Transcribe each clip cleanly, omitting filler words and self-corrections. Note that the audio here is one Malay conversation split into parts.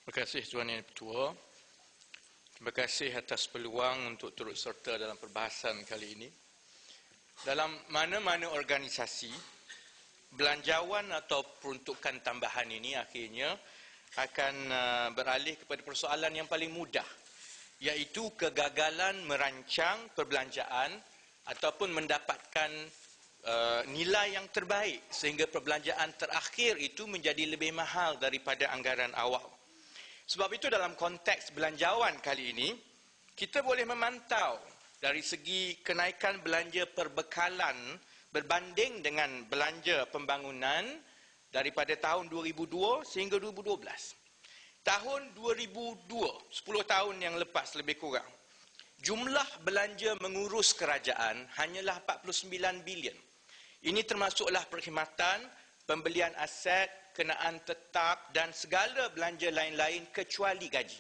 Terima kasih Tuan Yang Ketua. Terima kasih atas peluang untuk turut serta dalam perbahasan kali ini. Dalam mana-mana organisasi, belanjawan atau peruntukan tambahan ini akhirnya akan beralih kepada persoalan yang paling mudah, iaitu kegagalan merancang perbelanjaan ataupun mendapatkan nilai yang terbaik sehingga perbelanjaan terakhir itu menjadi lebih mahal daripada anggaran awal. Sebab itu dalam konteks belanjawan kali ini, kita boleh memantau dari segi kenaikan belanja perbekalan berbanding dengan belanja pembangunan daripada tahun 2002 sehingga 2012. Tahun 2002, 10 tahun yang lepas lebih kurang, jumlah belanja mengurus kerajaan hanyalah 49 bilion. Ini termasuklah perkhidmatan, pembelian aset, kenaan tetap dan segala belanja lain-lain kecuali gaji.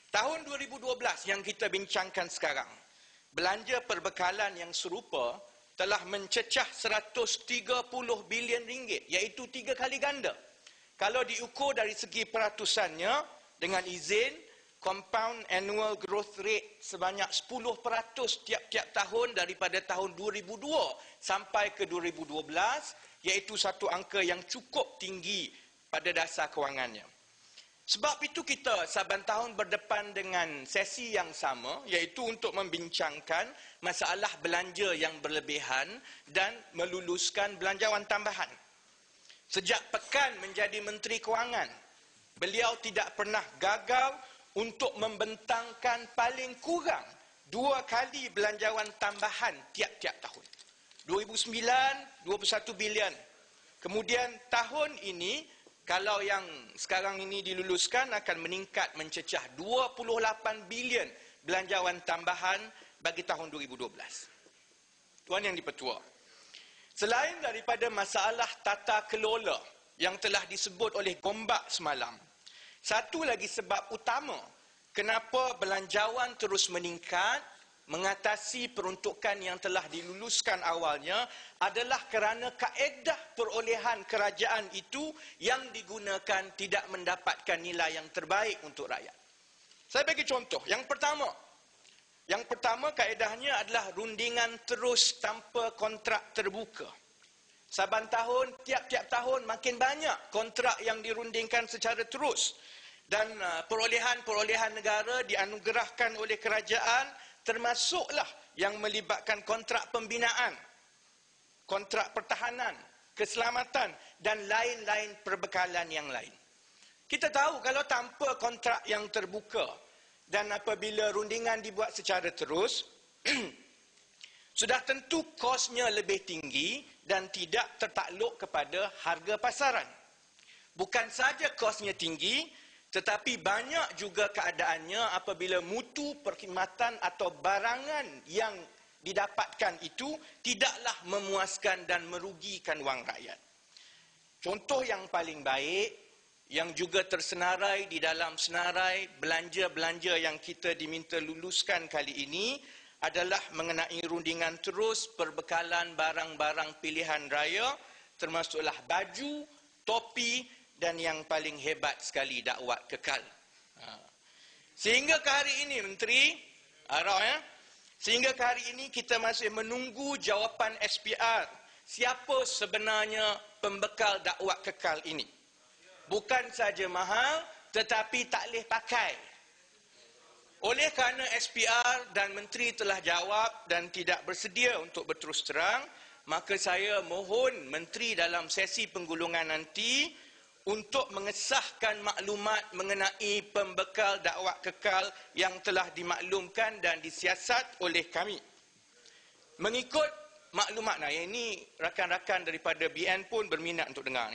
Tahun 2012 yang kita bincangkan sekarang, belanja perbekalan yang serupa telah mencecah 130 bilion ringgit, iaitu 3 kali ganda. Kalau diukur dari segi peratusannya, dengan izin, compound annual growth rate sebanyak 10% tiap-tiap tahun daripada tahun 2002 sampai ke 2012, iaitu satu angka yang cukup tinggi pada dasar kewangannya. Sebab itu kita saban tahun berdepan dengan sesi yang sama, iaitu untuk membincangkan masalah belanja yang berlebihan dan meluluskan belanjawan tambahan. Sejak Pekan menjadi Menteri Kewangan, beliau tidak pernah gagal untuk membentangkan paling kurang 2 kali belanjawan tambahan tiap-tiap tahun. 2009, 21 bilion. Kemudian tahun ini, kalau yang sekarang ini diluluskan akan meningkat mencecah 28 bilion belanjawan tambahan bagi tahun 2012. Tuan Yang di-Pertua, selain daripada masalah tata kelola yang telah disebut oleh Gombak semalam, satu lagi sebab utama kenapa belanjawan terus meningkat mengatasi peruntukan yang telah diluluskan awalnya adalah kerana kaedah perolehan kerajaan itu yang digunakan tidak mendapatkan nilai yang terbaik untuk rakyat. Saya bagi contoh. Yang pertama kaedahnya adalah rundingan terus tanpa kontrak terbuka. Saban tahun, tiap-tiap tahun makin banyak kontrak yang dirundingkan secara terus. Dan perolehan-perolehan negara dianugerahkan oleh kerajaan, termasuklah yang melibatkan kontrak pembinaan, kontrak pertahanan, keselamatan dan lain-lain perbekalan yang lain. Kita tahu kalau tanpa kontrak yang terbuka dan apabila rundingan dibuat secara terus, sudah tentu kosnya lebih tinggi dan tidak tertakluk kepada harga pasaran. Bukan saja kosnya tinggi, tetapi banyak juga keadaannya apabila mutu perkhidmatan atau barangan yang didapatkan itu tidaklah memuaskan dan merugikan wang rakyat. Contoh yang paling baik yang juga tersenarai di dalam senarai belanja-belanja yang kita diminta luluskan kali ini adalah mengenai rundingan terus perbekalan barang-barang pilihan raya, termasuklah baju, topi dan yang paling hebat sekali, dakwat kekal. Sehingga ke hari ini, Menteri, sehingga ke hari ini kita masih menunggu jawapan SPR. Siapa sebenarnya pembekal dakwat kekal ini? Bukan saja mahal, tetapi tak boleh pakai. Oleh kerana SPR dan Menteri telah jawab dan tidak bersedia untuk berterus terang, maka saya mohon Menteri dalam sesi penggulungan nanti untuk mengesahkan maklumat mengenai pembekal dakwat kekal yang telah dimaklumkan dan disiasat oleh kami. Mengikut maklumat, ini rakan-rakan daripada BN pun berminat untuk dengar.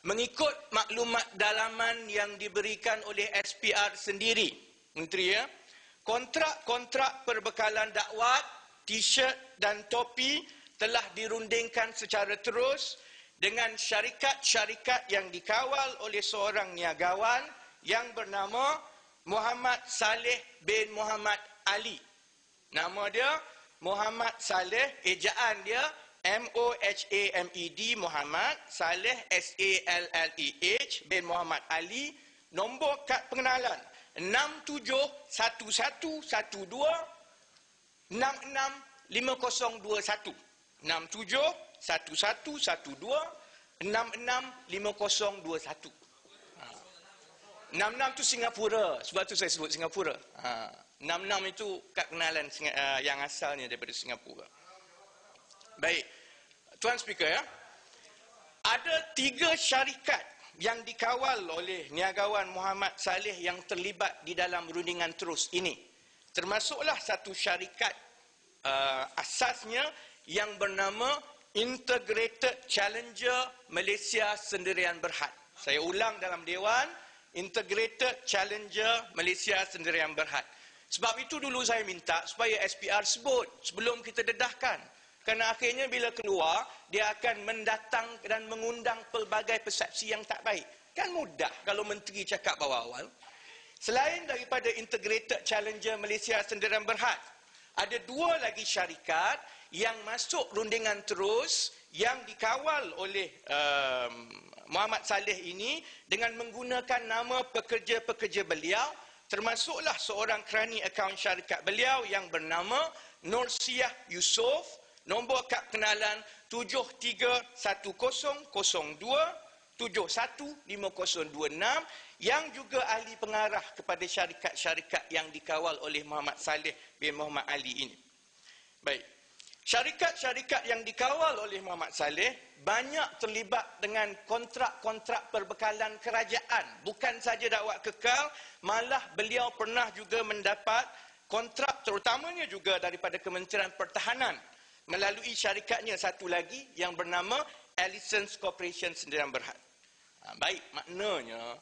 Mengikut maklumat dalaman yang diberikan oleh SPR sendiri, Menteri, kontrak-kontrak perbekalan dakwat, t-shirt dan topi telah dirundingkan secara terus dengan syarikat-syarikat yang dikawal oleh seorang niagawan yang bernama Muhammad Saleh bin Muhammad Ali. Nama dia Muhammad Saleh, ejaan dia Mohamed Muhammad Saleh SALLEH bin Muhammad Ali. Nombor kad pengenalan 671112 665021. 671112 665021. 66 tu Singapura, sebab tu saya sebut Singapura. 66 itu kad pengenalan yang asalnya daripada Singapura. Baik, Tuan Speaker ya. Ada 3 syarikat yang dikawal oleh Niagawan Muhammad Saleh yang terlibat di dalam rundingan terus ini. Termasuklah satu syarikat asasnya yang bernama Integrated Challenger Malaysia Sendirian Berhad. Saya ulang dalam Dewan, Integrated Challenger Malaysia Sendirian Berhad. Sebab itu dulu saya minta supaya SPR sebut sebelum kita dedahkan. Kerana akhirnya bila keluar, dia akan mendatang dan mengundang pelbagai persepsi yang tak baik. Kan mudah kalau menteri cakap awal-awal. Selain daripada Integrated Challenger Malaysia Sendirian Berhad, ada 2 lagi syarikat yang masuk rundingan terus yang dikawal oleh Muhammad Saleh ini dengan menggunakan nama pekerja-pekerja beliau, termasuklah seorang kerani akaun syarikat beliau yang bernama Nursiah Yusof. Nombor kad kenalan 731002715026 yang juga ahli pengarah kepada syarikat-syarikat yang dikawal oleh Muhammad Saleh bin Muhammad Ali ini. Baik. Syarikat-syarikat yang dikawal oleh Muhammad Saleh banyak terlibat dengan kontrak-kontrak perbekalan kerajaan. Bukan saja dakwat kekal, malah beliau pernah juga mendapat kontrak terutamanya juga daripada Kementerian Pertahanan melalui syarikatnya satu lagi yang bernama Allison's Corporation Sendirian Berhad. Baik, maknanya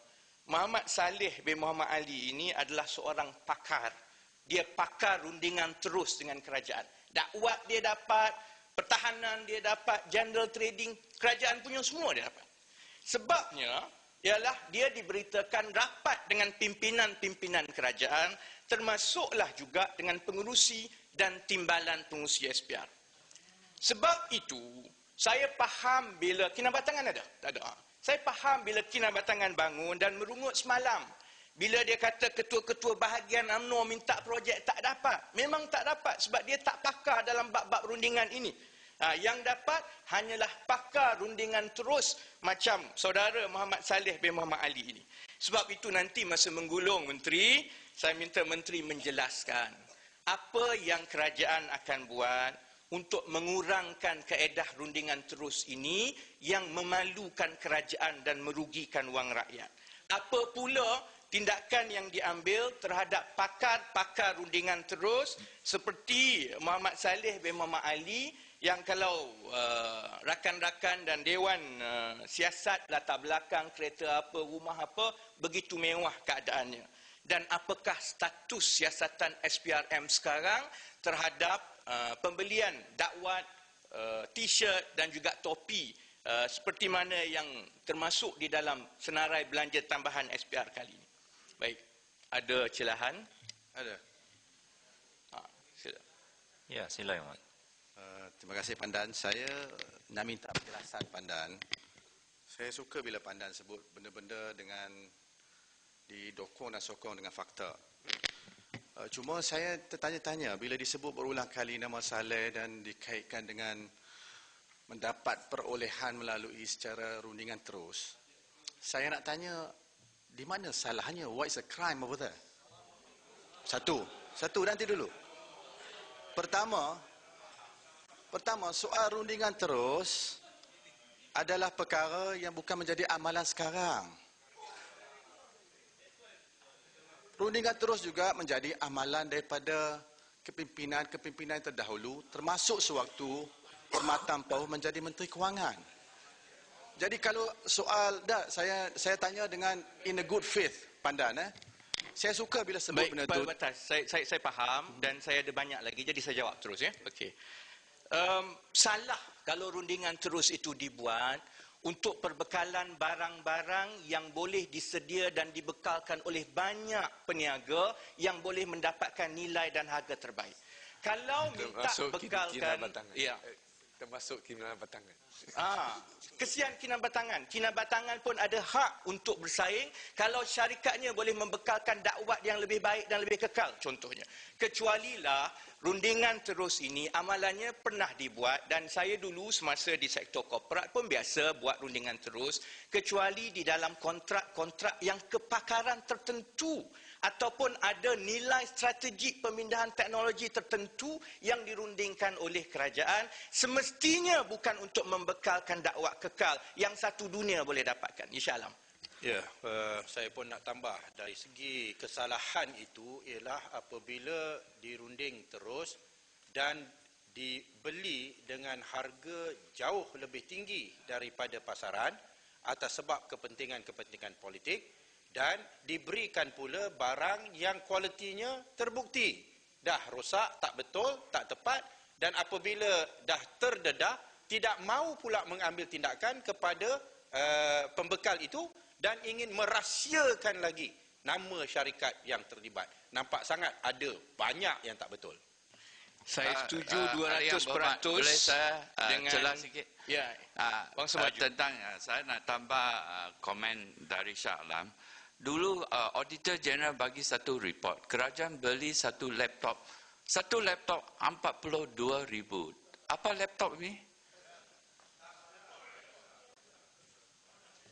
Muhammad Saleh bin Muhammad Ali ini adalah seorang pakar. Dia pakar rundingan terus dengan kerajaan. Dakwat dia dapat, pertahanan dia dapat, general trading, kerajaan punya semua dia dapat. Sebabnya ialah dia diberitakan rapat dengan pimpinan-pimpinan kerajaan, termasuklah juga dengan pengurusi dan timbalan pengurusi SPR. Sebab itu, saya faham bila Kinabatangan ada? Tak ada. Saya faham bila Kinabatangan bangun dan merungut semalam. Bila dia kata ketua-ketua bahagian UMNO minta projek tak dapat. Memang tak dapat sebab dia tak pakar dalam bab-bab rundingan ini. Yang dapat hanyalah pakar rundingan terus macam saudara Muhammad Saleh bin Muhammad Ali ini. Sebab itu nanti masa menggulung menteri, saya minta menteri menjelaskan apa yang kerajaan akan buat untuk mengurangkan kaedah rundingan terus ini yang memalukan kerajaan dan merugikan wang rakyat. Apa pula tindakan yang diambil terhadap pakar-pakar rundingan terus seperti Muhammad Saleh bin Muhammad Ali yang kalau rakan-rakan dan Dewan Siasat latar belakang kereta apa, rumah apa, begitu mewah keadaannya. Dan apakah status siasatan SPRM sekarang terhadap pembelian dakwat, t-shirt dan juga topi seperti mana yang termasuk di dalam senarai belanja tambahan SPR kali ini. Baik, ada celahan? Ada. Sila. Ya, silakan. Terima kasih Pandan. Saya nak minta penjelasan Pandan. Saya suka bila Pandan sebut benda-benda dengan didokong dan sokong dengan fakta. Cuma saya tertanya-tanya bila disebut berulang kali nama Saleh dan dikaitkan dengan mendapat perolehan melalui secara rundingan terus. Saya nak tanya, di mana salahnya? What is a crime over there? Satu nanti dulu. Pertama, soal rundingan terus adalah perkara yang bukan menjadi amalan sekarang. Rundingan terus juga menjadi amalan daripada kepimpinan terdahulu, termasuk sewaktu Permata Ampau menjadi Menteri Kewangan. Jadi kalau soal, saya tanya dengan in a good faith Pandan. Saya suka bila sebut benda tu. Saya faham dan saya ada banyak lagi, jadi saya jawab terus ya. Okey. Salah kalau rundingan terus itu dibuat untuk perbekalan barang-barang yang boleh disedia dan dibekalkan oleh banyak peniaga yang boleh mendapatkan nilai dan harga terbaik. Kalau minta bekalkan, ya. termasuk Kinabatangan. Kesian Kinabatangan. Kinabatangan pun ada hak untuk bersaing kalau syarikatnya boleh membekalkan dakwat yang lebih baik dan lebih kekal contohnya. Kecualilah rundingan terus ini amalannya pernah dibuat dan saya dulu semasa di sektor korporat pun biasa buat rundingan terus kecuali di dalam kontrak-kontrak yang kepakaran tertentu ataupun ada nilai strategik pemindahan teknologi tertentu yang dirundingkan oleh kerajaan semestinya bukan untuk membekalkan dakwah kekal yang satu dunia boleh dapatkan. InsyaAllah. Ya, saya pun nak tambah dari segi kesalahan itu ialah apabila dirunding terus dan dibeli dengan harga jauh lebih tinggi daripada pasaran atas sebab kepentingan-kepentingan politik dan diberikan pula barang yang kualitinya terbukti dah rosak, tak betul, tak tepat dan apabila dah terdedah tidak mahu pula mengambil tindakan kepada pembekal itu dan ingin merahsiakan lagi nama syarikat yang terlibat. Nampak sangat ada banyak yang tak betul. Saya setuju 200%. Boleh saya dengan jelas sikit? Ya. Bangsa Maju. Tentang saya nak tambah komen dari Shah Alam. Dulu Auditor General bagi satu report. Kerajaan beli satu laptop. Satu laptop 42,000. Apa laptop ni?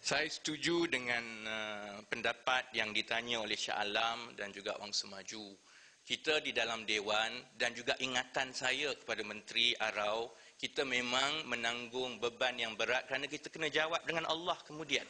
Saya setuju dengan pendapat yang ditanya oleh Shah Alam dan juga Bangsa Maju. Kita di dalam Dewan dan juga ingatan saya kepada Menteri Arau, kita memang menanggung beban yang berat kerana kita kena jawab dengan Allah kemudian.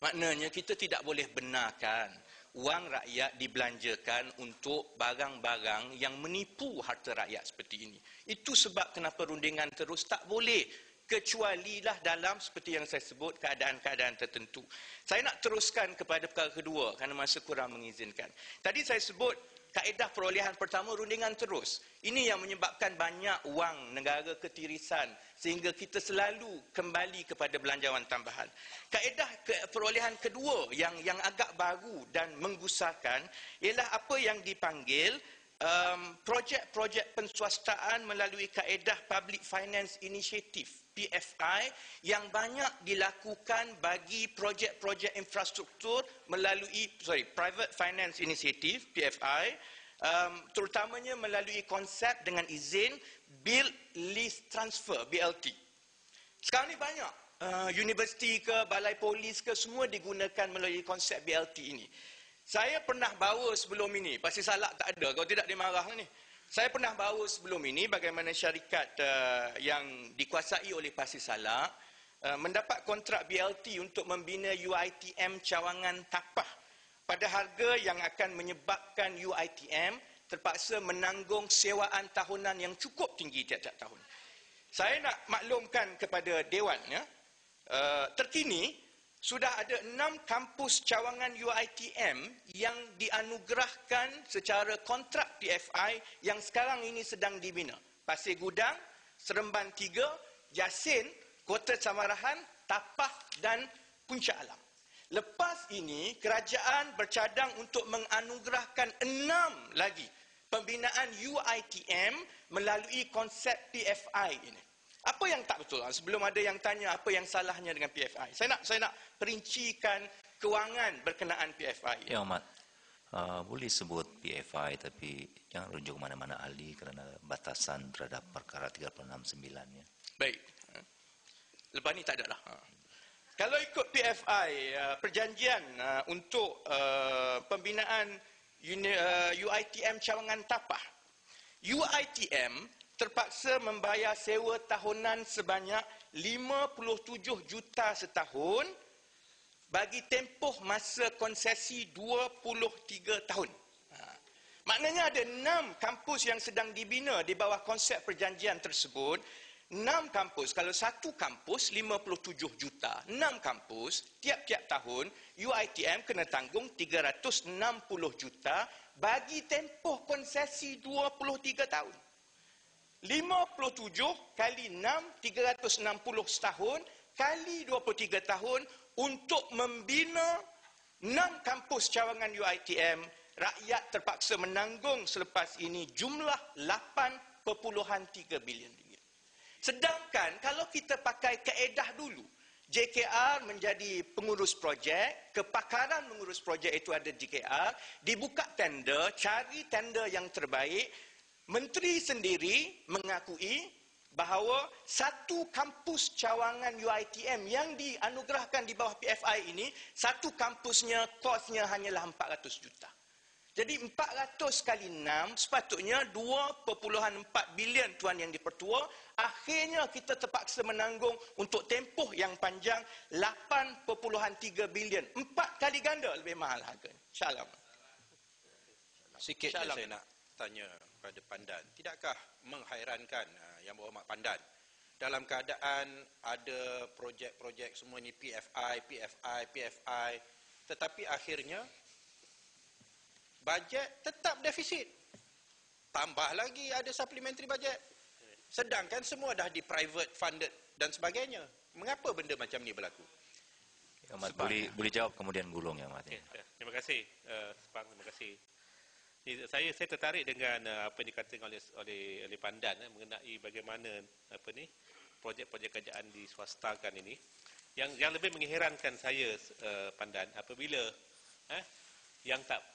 Maknanya kita tidak boleh benarkan wang rakyat dibelanjakan untuk barang-barang yang menipu harta rakyat seperti ini. Itu sebab kenapa rundingan terus tak boleh. Kecualilah dalam seperti yang saya sebut keadaan-keadaan tertentu. Saya nak teruskan kepada perkara kedua kerana masa kurang mengizinkan. Tadi saya sebut kaedah perolehan pertama rundingan terus. Ini yang menyebabkan banyak wang negara ketirisan sehingga kita selalu kembali kepada belanjawan tambahan. Kaedah perolehan kedua yang agak baru dan menggusarkan ialah apa yang dipanggil projek-projek penswastaan melalui kaedah Public Finance Initiative PFI yang banyak dilakukan bagi projek-projek infrastruktur melalui Private Finance Initiative PFI, terutamanya melalui konsep dengan izin Build Lease Transfer BLT. Sekarang ni banyak universiti ke balai polis ke semua digunakan melalui konsep BLT ini. Saya pernah bawa sebelum ini, pasti Salak tak ada, kalau tidak dia marah ni. Saya pernah bawa sebelum ini bagaimana syarikat yang dikuasai oleh Pasir Salak mendapat kontrak BLT untuk membina UiTM Cawangan Tapah pada harga yang akan menyebabkan UiTM terpaksa menanggung sewaan tahunan yang cukup tinggi tiap-tiap tahun. Saya nak maklumkan kepada Dewan, terkini sudah ada 6 kampus cawangan UiTM yang dianugerahkan secara kontrak PFI yang sekarang ini sedang dibina. Pasir Gudang, Seremban 3, Yasin, Kota Samarahan, Tapah dan Puncak Alam. Lepas ini, kerajaan bercadang untuk menganugerahkan 6 lagi pembinaan UiTM melalui konsep PFI ini. Apa yang tak betul? Sebelum ada yang tanya apa yang salahnya dengan PFI. Saya nak perincikan kewangan berkenaan PFI. Ya, Ahmad. Boleh sebut PFI tapi jangan rujuk mana-mana ahli kerana batasan terhadap perkara 369-nya. Baik. Lepas ni tak ada lah. Kalau ikut PFI, perjanjian untuk pembinaan UiTM Cawangan Tapah, UiTM terpaksa membayar sewa tahunan sebanyak 57 juta setahun bagi tempoh masa konsesi 23 tahun. Maknanya ada 6 kampus yang sedang dibina di bawah konsep perjanjian tersebut. 6 kampus, kalau satu kampus 57 juta, 6 kampus tiap-tiap tahun UiTM kena tanggung 360 juta bagi tempoh konsesi 23 tahun. 57 kali 6, 360 setahun, kali 23 tahun untuk membina 6 kampus cawangan UiTM, rakyat terpaksa menanggung selepas ini jumlah 8.3 bilion ringgit. Sedangkan kalau kita pakai kaedah dulu, JKR menjadi pengurus projek, kepakaran mengurus projek itu ada JKR, dibuka tender, cari tender yang terbaik, menteri sendiri mengakui bahawa satu kampus cawangan UiTM yang dianugerahkan di bawah PFI ini, satu kampusnya kosnya hanyalah 400 juta. Jadi 400 kali 6 sepatutnya 2.4 bilion tuan yang dipertua. Akhirnya kita terpaksa menanggung untuk tempoh yang panjang 8.3 bilion. 4 kali ganda lebih mahal harganya. Shalom. Sikit saya nak tanya pada Pandan. Tidakkah menghairankan Yang Berhormat Pandan dalam keadaan ada projek-projek semua ni PFI, tetapi akhirnya bajet tetap defisit. Tambah lagi ada supplementary bajet. Sedangkan semua dah di private funded dan sebagainya. Mengapa benda macam ni berlaku? Yang Amat boleh jawab kemudian gulung Yang Amat. Terima kasih Sepang, terima kasih. Saya tertarik dengan apa yang dikatakan oleh Pandan mengenai bagaimana projek-projek kerajaan diswastakan ini. Yang lebih mengherankan saya Pandan apabila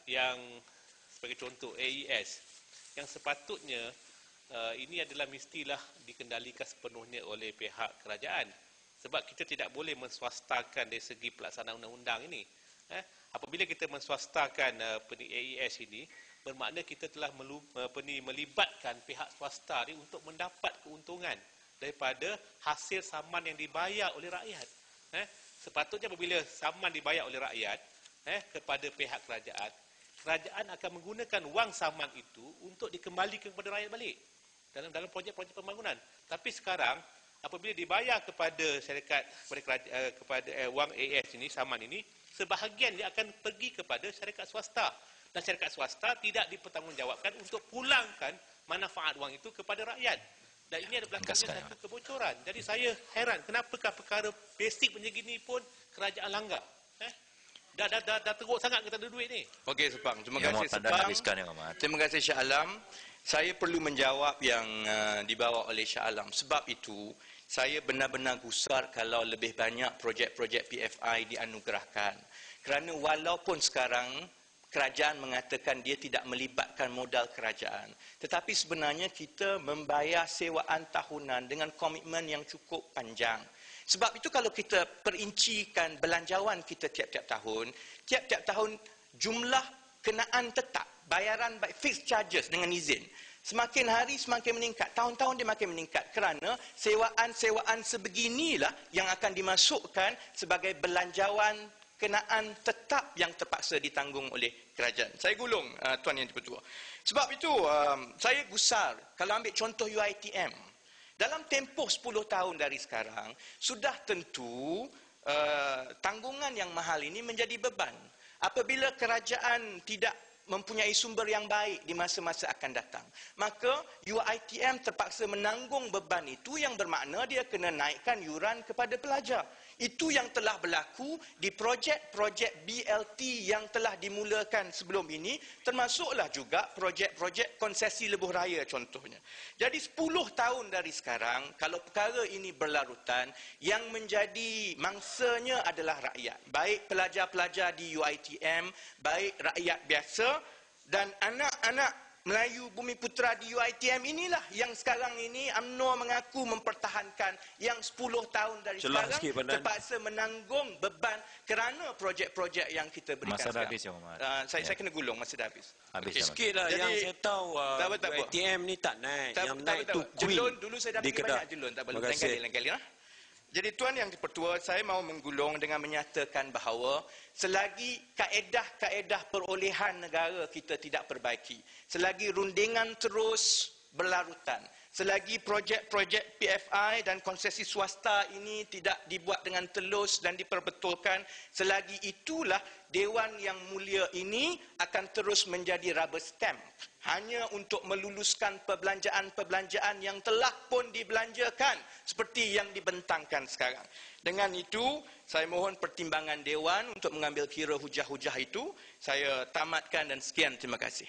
yang sebagai contoh AES yang sepatutnya ini adalah mestilah dikendalikan sepenuhnya oleh pihak kerajaan, sebab kita tidak boleh menswastakan dari segi pelaksanaan undang-undang ini. Apabila kita menswastakan AES ini, bermakna kita telah melibatkan pihak swasta ini untuk mendapat keuntungan daripada hasil saman yang dibayar oleh rakyat. Sepatutnya apabila saman dibayar oleh rakyat kepada pihak kerajaan, kerajaan akan menggunakan wang saman itu untuk dikembalikan kepada rakyat balik dalam projek-projek pembangunan. Tapi sekarang apabila dibayar kepada syarikat kepada wang AS ini, saman ini, sebahagian dia akan pergi kepada syarikat swasta dan syarikat swasta tidak dipertanggungjawabkan untuk pulangkan manfaat wang itu kepada rakyat. Dan ini adalah satu kebocoran. Jadi saya heran kenapakah perkara basic macam gini pun kerajaan langgar. Dah teruk sangat kita ada duit ni. Okey Sepang, terima kasih Sepang. Terima kasih Shah Alam. Saya perlu menjawab yang dibawa oleh Shah Alam. Sebab itu saya benar-benar gusar kalau lebih banyak projek-projek PFI dianugerahkan. Kerana walaupun sekarang kerajaan mengatakan dia tidak melibatkan modal kerajaan, tetapi sebenarnya kita membayar sewaan tahunan dengan komitmen yang cukup panjang. Sebab itu kalau kita perincikan belanjawan kita tiap-tiap tahun jumlah kenaan tetap, bayaran fixed charges dengan izin, semakin hari semakin meningkat, tahun-tahun dia makin meningkat kerana sewaan-sewaan sebeginilah yang akan dimasukkan sebagai belanjawan kenaan tetap yang terpaksa ditanggung oleh kerajaan. Saya gulung Tuan Yang Dipertua. Sebab itu saya gusar kalau ambil contoh UiTM. Dalam tempoh 10 tahun dari sekarang, sudah tentu tanggungan yang mahal ini menjadi beban. Apabila kerajaan tidak mempunyai sumber yang baik di masa-masa akan datang, maka UiTM terpaksa menanggung beban itu, yang bermakna dia kena naikkan yuran kepada pelajar. Itu yang telah berlaku di projek-projek BLT yang telah dimulakan sebelum ini, termasuklah juga projek-projek konsesi lebuh raya contohnya. Jadi 10 tahun dari sekarang, kalau perkara ini berlarutan, yang menjadi mangsanya adalah rakyat. Baik pelajar-pelajar di UiTM, baik rakyat biasa dan anak-anak Melayu Bumi Putera di UiTM inilah yang sekarang ini UMNO mengaku mempertahankan, yang 10 tahun dari sekarang terpaksa menanggung beban kerana projek-projek yang kita berikan. Masa dah habis, Yang Amat. Saya kena gulung, masa dah habis. Okay, sikit lah. Jadi, yang saya tahu UiTM ni tak naik. Yang naik tu Queen. Jelun, dulu saya dah bagi banyak jelun. Tak boleh lain kali. Jadi Tuan Yang Dipertua, saya mahu menggulung dengan menyatakan bahawa selagi kaedah-kaedah perolehan negara kita tidak perbaiki, selagi rundingan terus berlarutan, selagi projek-projek PFI dan konsesi swasta ini tidak dibuat dengan telus dan diperbetulkan, selagi itulah Dewan Yang Mulia ini akan terus menjadi rubber stamp hanya untuk meluluskan perbelanjaan-perbelanjaan yang telah pun dibelanjakan seperti yang dibentangkan sekarang. Dengan itu, saya mohon pertimbangan Dewan untuk mengambil kira hujah-hujah itu. Saya tamatkan dan sekian, terima kasih.